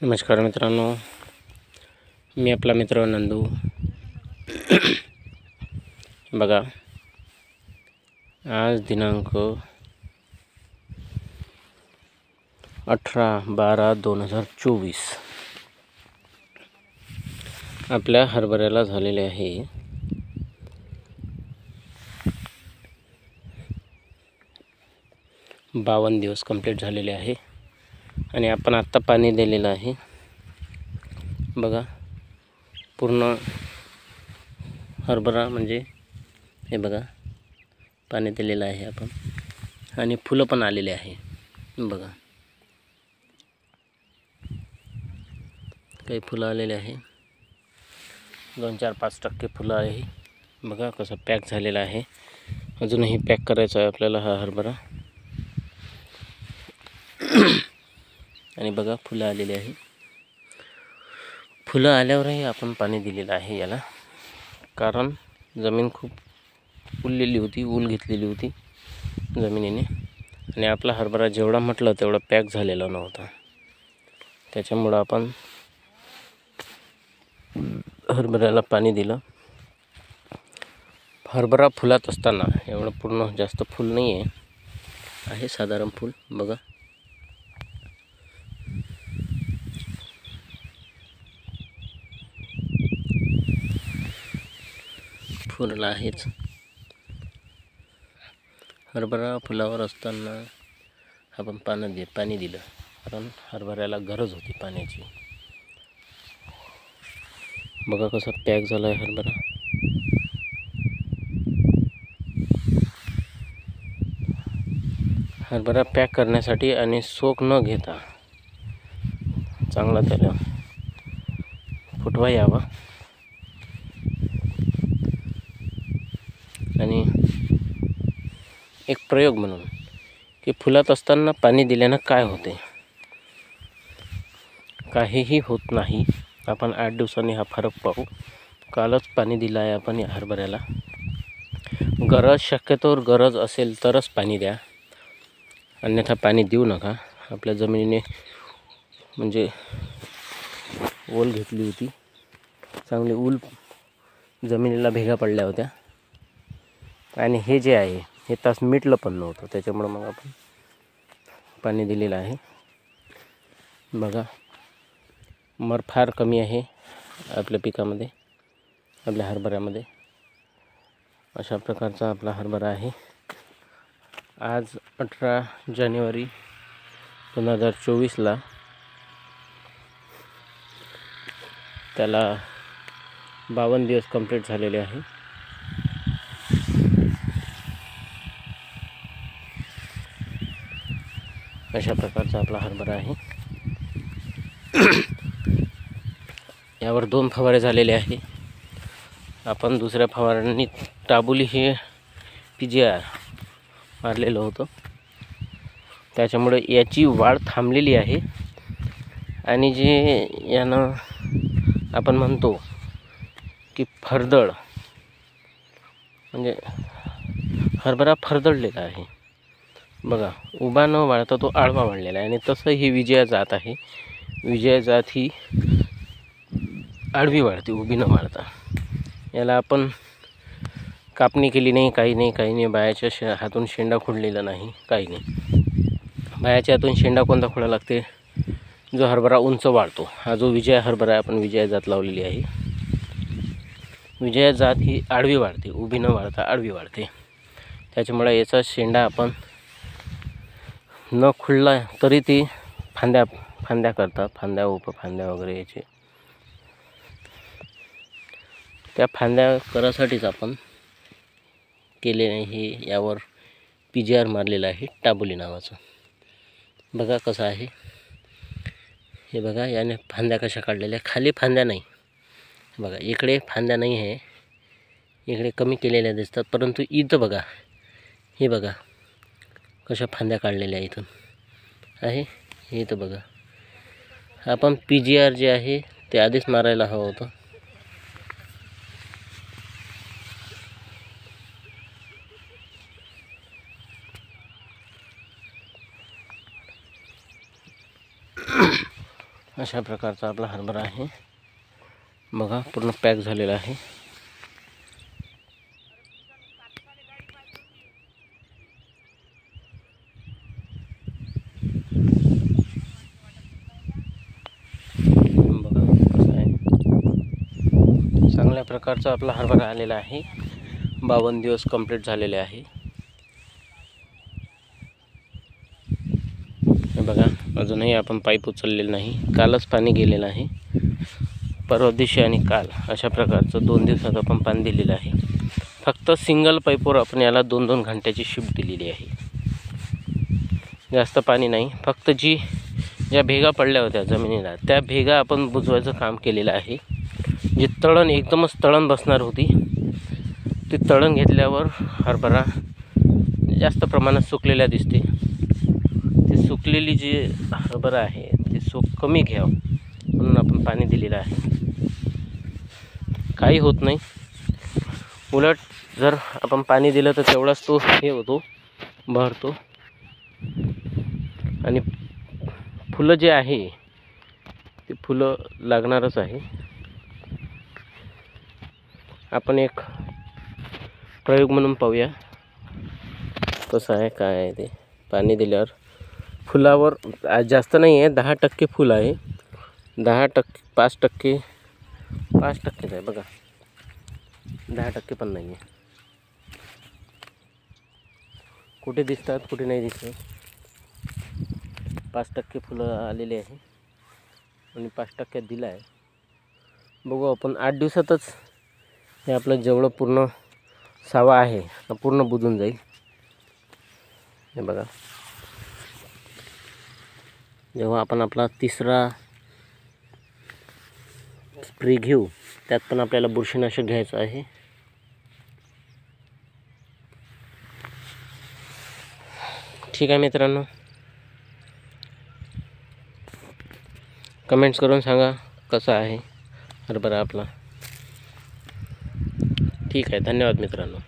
नमस्कार मित्रांनो, मी आपला मित्र नंदू। बघा, आज दिनांक 18/12/2024 आपल्या हरभऱ्याला झालेले आहे 52 दिवस कंप्लीट झालेले आहे आणि आपण आत्ता पाणी दिलेलं आहे। बघा, पूर्ण हरभरा म्हणजे हे बघा, पाणी दिलेलं आहे आपण आणि फुलं पण आलेले आहे। बघा, काही फुलं आलेले आहे, 2-4-5% फुलं आहे। बघा कसं पॅक झालेला आहे, अजूनही पॅक करायचा आहे आपल्याला हा हरभरा। आणि बघा, फुलं आलेली आहे। फुलं आल्यावरही आपण पाणी दिलेलं आहे याला, कारण जमीन खूप उललेली होती, ऊल घेतलेली होती जमिनीने आणि आपला हरभरा जेवढा म्हटलं तेवढा पॅक झालेला नव्हता। त्याच्यामुळं आपण हरभऱ्याला पाणी दिलं। हरभरा फुलात असताना एवढं पूर्ण जास्त फुल नाही आहे साधारण फुल। बघा, फुलं आहेच। हरभरा फुलावर असताना आपण पाणी दिलं, कारण हरभऱ्याला गरज होती पाण्याची। बघा कसा पॅक झाला आहे हरभरा। हरभरा पॅक करण्यासाठी आणि सोक न घेता चांगला त्याला फुटवा यावा आणि एक प्रयोग म्हणून की फुलात असताना पाणी दिल्यानं काय होते, काहीही होत नाही। आपण 8 दिवसांनी हा फरक पाहू। कालच पाणी दिलं आहे आपण या हरभऱ्याला। शक्यतोवर गरज असेल तरच पाणी द्या, अन्यथा पाणी देऊ नका। आपल्या जमिनीने म्हणजे ओल घेतली होती, चांगली ऊल जमिनीला भेगा पडल्या होत्या आणि हे जे आहे हे तास मिटलं पण नव्हतं, त्याच्यामुळं मग आपण पाणी दिलेलं आहे। बघा, मर फार कमी आहे आपल्या पिकामध्ये, आपल्या हरभऱ्यामध्ये। अशा प्रकारचा आपला हरभरा आहे। आज 18 जानेवारी 2024 त्याला 52 दिवस कंप्लीट झालेले आहे। अशा प्रकारचा आपला हरभरा आहे। यावर 2 फवारे झालेले आहे। आपण दुसऱ्या फवारणी टाबुली हे PGR मारलेलं होतं, त्याच्यामुळे याची वाढ थांबलेली आहे आणि जे यानं आपण म्हणतो की फरदळ, म्हणजे हरभरा फरदळलेला आहे। बघा, उभा न वाढता तो आडवा वाढलेला आहे आणि तसं ही विजया जात आहे। विजया जात ही आडवी वाढते, उभी न वाढता। याला आपण कापणी केली नाही, काही नाही। बायाच्या हातून शेंडा खुडलेला नाही, काही नाही। बायाच्या हातून शेंडा कोणता खोडा लागते? जो हरभरा उंच वाढतो, हा जो विजया हरभरा आपण विजया जात लावलेली आहे। विजया जात ही आडवी वाढते, उभी न वाढता आडवी वाढते। त्याच्यामुळे याचा शेंडा आपण न खुडला तरी ती फांद्या करतात, फांद्या उपफांद्या वगैरे याचे। त्या फांद्या करासाठीच आपण केलेले हे यावर PGR मारलेलं आहे, टाबुली नावाचं। बघा कसं आहे हे। बघा, याने फांद्या कशा काढलेल्या, खाली फांद्या नाही। बघा, इकडे फांद्या नाही आहे, इकडे कमी केलेल्या दिसतात, परंतु इथं बघा, हे बघा कशा फांद्या काढलेल्या इथून आहे। हे इथं बघा, आपण PGR जे आहे ते आधीच मारायला हवं होतं। अशा प्रकारचा आपला हरभरा आहे बघा, पूर्ण पॅक झालेला आहे. बघा कसं आहे, चांगल्या प्रकारचा आपला हरभरा आलेला आहे. 52 दिवस कंप्लीट झालेले आहे. हे बघा, अजूनही आपण पाईप उचललेलं नाही. कालच पाणी गेलेलं आहे. परवा दिवशी आणि काल अशा प्रकारचं 2 दिवसात आपण पाणी दिलेलं आहे. फक्त सिंगल पाईपवर आपण याला 2-2 घंट्याची शिफ्ट दिलेली आहे. जास्त पाणी नाही, फक्त ज्या भेगा पडल्या होत्या जमिनीला त्या भेगा आपण बुजवायचं काम केलेलं आहे. जी तळण एकदमच तळण बसणार होती ती तळण घेतल्यावर हरभरा जास्त प्रमाणात सुकलेल्या दिसते. ती सुकलेली जी हरभरा आहे ती कमी घ्यावं म्हणून आपण पाणी दिलेलं आहे. काही होत नाही, उलट जर आपण पाणी दिलं तर तेवढाच तो हे होतो, बहरतो. आणि फुलं जे आहे ते फुलं लागणारच आहे. आपण एक प्रयोग म्हणून पाहूया कसं आहे काय आहे ते. पाणी दिल्यावर फुलावर जास्त नाही आहे, 10% फुल आहे. 10% 5%च आहे बघा, 10% पण नाही आहे. कुठे दिसतात कुठे नाही दिसत. 5% फुलं आलेले आहे आणि 5% दिलं आहे. बघू आपण 8 दिवसातच हे आपलं जेवढं पूर्ण सावा आहे पूर्ण बुजून जाईल. हे बघा, जेव्हा आपण आपला 3रा स्प्रे घेऊ त्यात पण आपल्याला बुरशीनाशक घ्यायचं आहे. ठीक आहे मित्रांनो, कमेंट्स करून सांगा कसा आहे हरभरा आपला. ठीक आहे, धन्यवाद मित्रांनो.